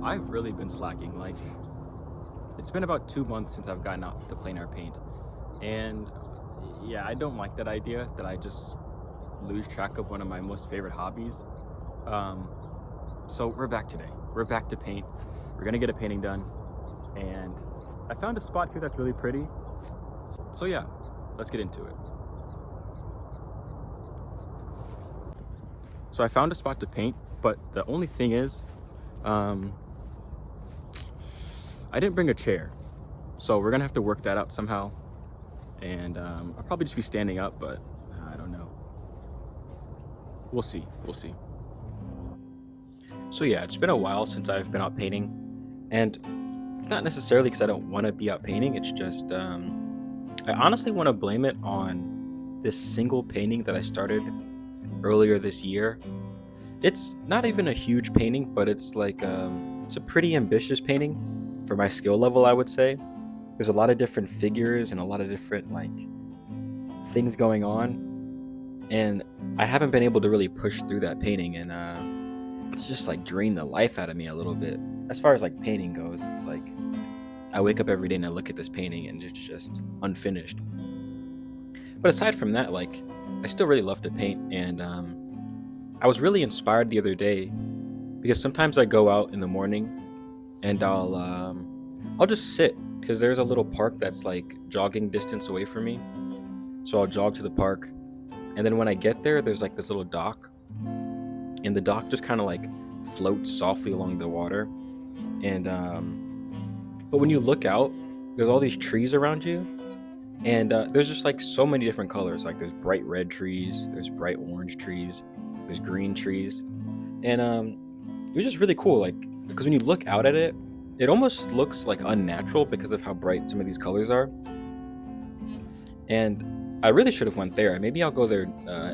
I've really been slacking. Like, it's been about 2 months since I've gotten out to plein air paint. And yeah, I don't like that idea that I just lose track of one of my most favorite hobbies. Um, so we're back today. We're back to paint. We're gonna get a painting done. And I found a spot here that's really pretty. So yeah, let's get into it. So I found a spot to paint, but the only thing is, um, I didn't bring a chair. So we're gonna have to work that out somehow. And I'll probably just be standing up, but I don't know. We'll see. We'll see. So yeah, it's been a while since I've been out painting, and it's not necessarily because I don't want to be out painting. It's just I honestly want to blame it on this single painting that I started earlier this year. It's not even a huge painting, but it's a pretty ambitious painting for my skill level, I would say. There's a lot of different figures and a lot of different things going on, and I haven't been able to really push through that painting, and it's just drained the life out of me a little bit. As far as painting goes, it's like I wake up every day and I look at this painting and it's just unfinished. But aside from that, I still really love to paint, and I was really inspired the other day because sometimes I go out in the morning and I'll just sit because there's a little park that's jogging distance away from me. So I'll jog to the park, and then when I get there, there's this little dock, and the dock just kind of floats softly along the water. And but when you look out, there's all these trees around you, and there's just so many different colors. There's bright red trees, there's bright orange trees, there's green trees, and it was just really cool. Because when you look out at it, it almost looks unnatural because of how bright some of these colors are. And I really should have went there. Maybe I'll go there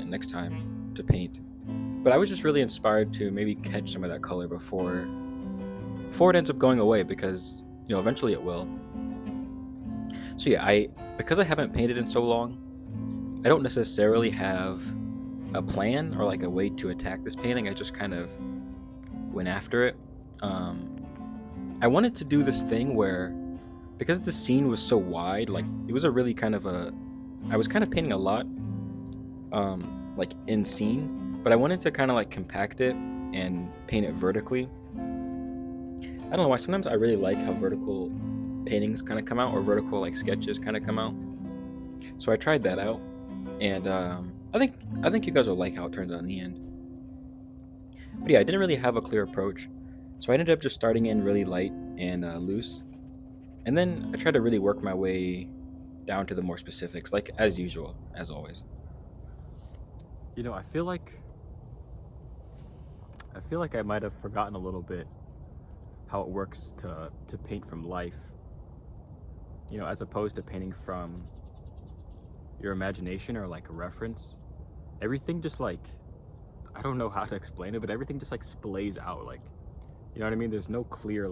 next time to paint. But I was just really inspired to maybe catch some of that color before it ends up going away, because eventually it will. So yeah, because I haven't painted in so long, I don't necessarily have a plan or a way to attack this painting. I just kind of went after it. I wanted to do this thing where, because the scene was so wide, it was a really I was kind of painting a lot, in scene, but I wanted to kind of compact it and paint it vertically. I don't know why, sometimes I really like how vertical paintings kind of come out, or vertical sketches kind of come out. So I tried that out, and I think you guys will like how it turns out in the end. But yeah, I didn't really have a clear approach, so I ended up just starting in really light and loose, and then I tried to really work my way down to the more specifics, as usual, as always. I feel like I might have forgotten a little bit how it works to paint from life, as opposed to painting from your imagination or a reference. Everything just I don't know how to explain it, but everything just splays out. You know what I mean? There's no clear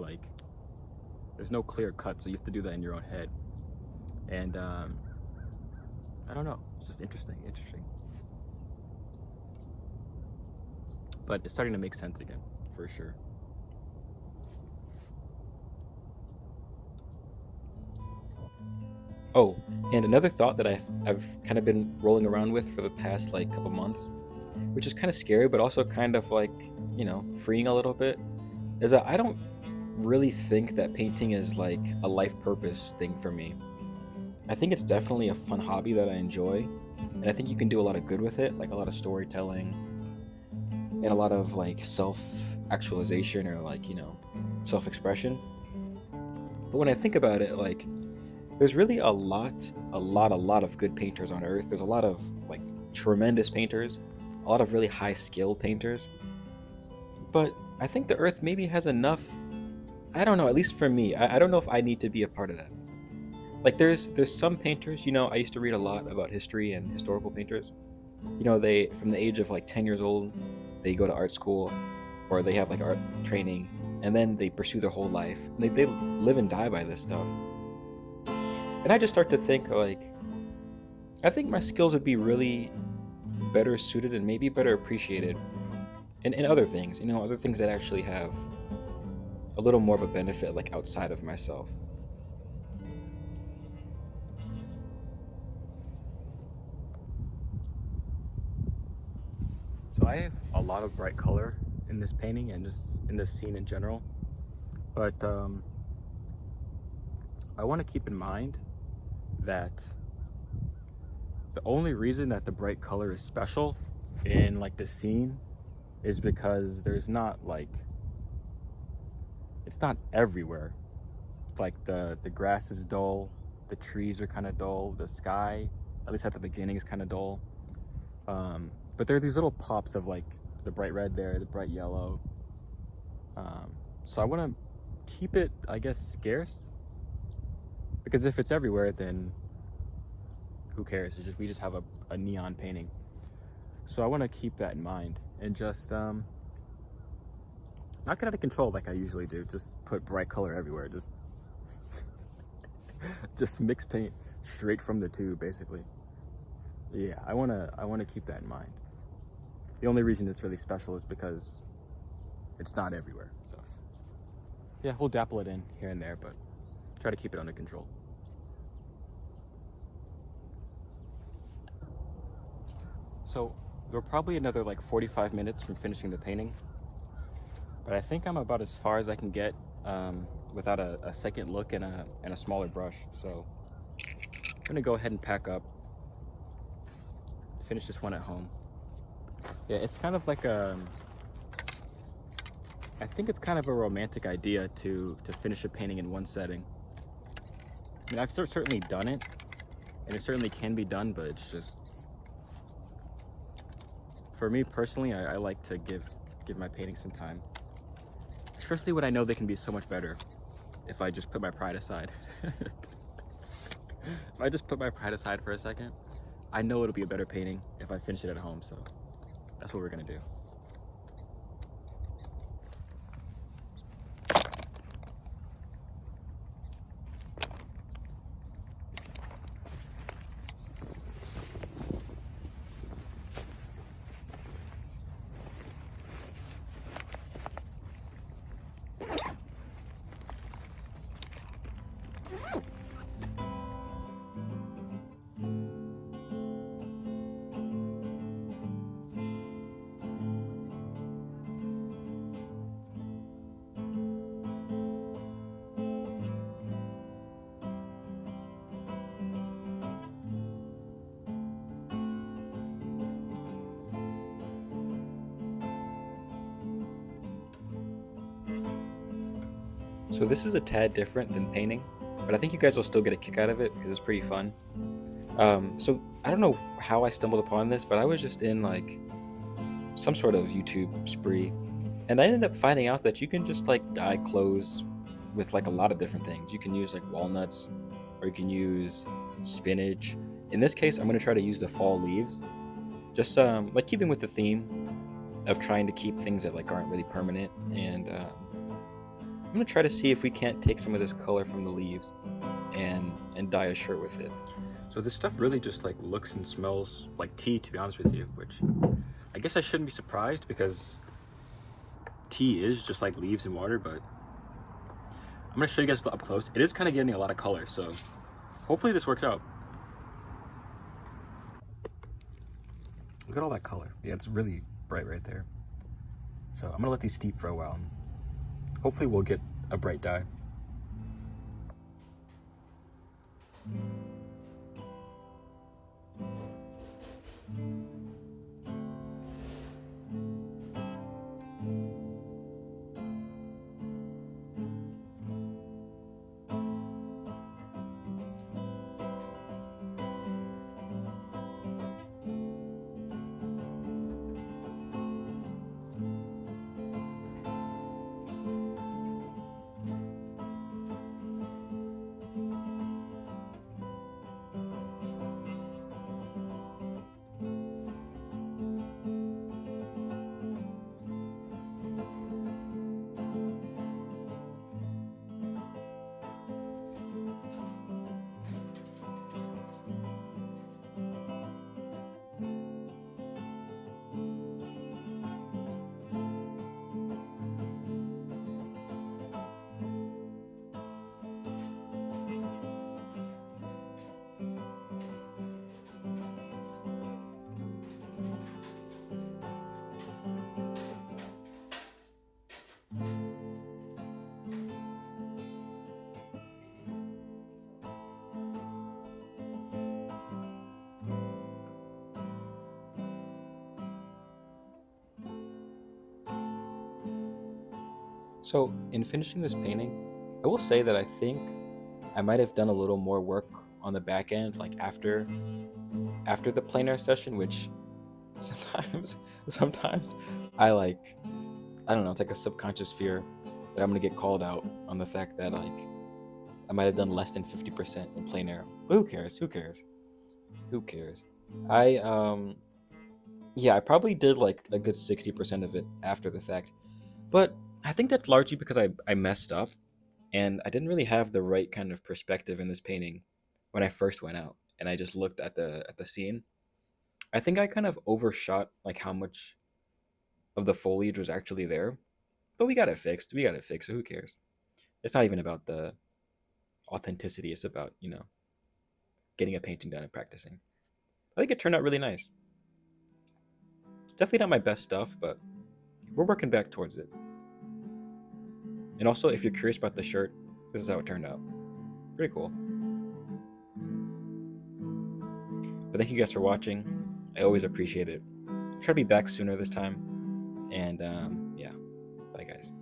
cut, so you have to do that in your own head. And I don't know, it's just interesting. But it's starting to make sense again, for sure. Oh, and another thought that I've kind of been rolling around with for the past couple months, which is kind of scary, but also kind of freeing a little bit, is that I don't really think that painting is a life purpose thing for me. I think it's definitely a fun hobby that I enjoy, and I think you can do a lot of good with it, a lot of storytelling and a lot of self-actualization, or self-expression. But when I think about it, there's really a lot of good painters on earth. There's a lot of tremendous painters, a lot of really high skilled painters. But I think the earth maybe has enough, I don't know, at least for me, I don't know if I need to be a part of that. There's some painters, I used to read a lot about history and historical painters. They, from the age of 10 years old, they go to art school, or they have art training, and then they pursue their whole life. And they live and die by this stuff. And I just start to think I think my skills would be really better suited and maybe better appreciated in other things, other things that actually have a little more of a benefit like outside of myself. So I have a lot of bright color in this painting and just in this scene in general, but I want to keep in mind that the only reason that the bright color is special in like the scene is because there's not like, it's not everywhere. Like the grass is dull, the trees are kind of dull, the sky, at least at the beginning, is kind of dull. But there are these little pops of like the bright red there, the bright yellow. So I want to keep it, I guess, scarce, because if it's everywhere, then who cares? It's just, we just have a neon painting. So I want to keep that in mind and just not get out of control like I usually do. Just put bright color everywhere. Just mix paint straight from the tube, basically. Yeah, I wanna keep that in mind. The only reason it's really special is because it's not everywhere. So yeah, we'll dapple it in here and there, but try to keep it under control. So we're probably another like 45 minutes from finishing the painting, but I think I'm about as far as I can get without a second look and a smaller brush. So I'm gonna go ahead and pack up, finish this one at home. Yeah, it's kind of like I think it's kind of a romantic idea to finish a painting in one setting. I mean, I've certainly done it, and it certainly can be done, but it's just, for me personally, I like to give my paintings some time. Especially when I know they can be so much better if I just put my pride aside. If I just put my pride aside for a second, I know it'll be a better painting if I finish it at home, so that's what we're gonna do. So this is a tad different than painting, but I think you guys will still get a kick out of it because it's pretty fun. So I don't know how I stumbled upon this, but I was just in like some sort of YouTube spree, and I ended up finding out that you can just like dye clothes with like a lot of different things. You can use like walnuts, or you can use spinach. In this case, I'm gonna try to use the fall leaves, just like keeping with the theme of trying to keep things that like aren't really permanent, and I'm gonna try to see if we can't take some of this color from the leaves and dye a shirt with it. So this stuff really just like looks and smells like tea, to be honest with you, which I guess I shouldn't be surprised because tea is just like leaves and water, but I'm gonna show you guys up close. It is kind of getting a lot of color, so hopefully this works out. Look at all that color. Yeah, it's really bright right there. So I'm gonna let these steep for a while. Hopefully we'll get a bright dye. So, in finishing this painting, I will say that I think I might have done a little more work on the back end, like after the plein air session, which sometimes sometimes I like I don't know, it's like a subconscious fear that I'm gonna get called out on the fact that like I might have done less than 50% in plein air. But who cares? Who cares? Who cares? I yeah, I probably did like a good 60% of it after the fact. But I think that's largely because I messed up and I didn't really have the right kind of perspective in this painting when I first went out and I just looked at the scene. I think I kind of overshot like how much of the foliage was actually there. But we got it fixed. We got it fixed. So who cares? It's not even about the authenticity. It's about, getting a painting done and practicing. I think it turned out really nice. Definitely not my best stuff, but we're working back towards it. And also, if you're curious about the shirt, this is how it turned out. Pretty cool. But thank you guys for watching. I always appreciate it. Try to be back sooner this time. And yeah, bye guys.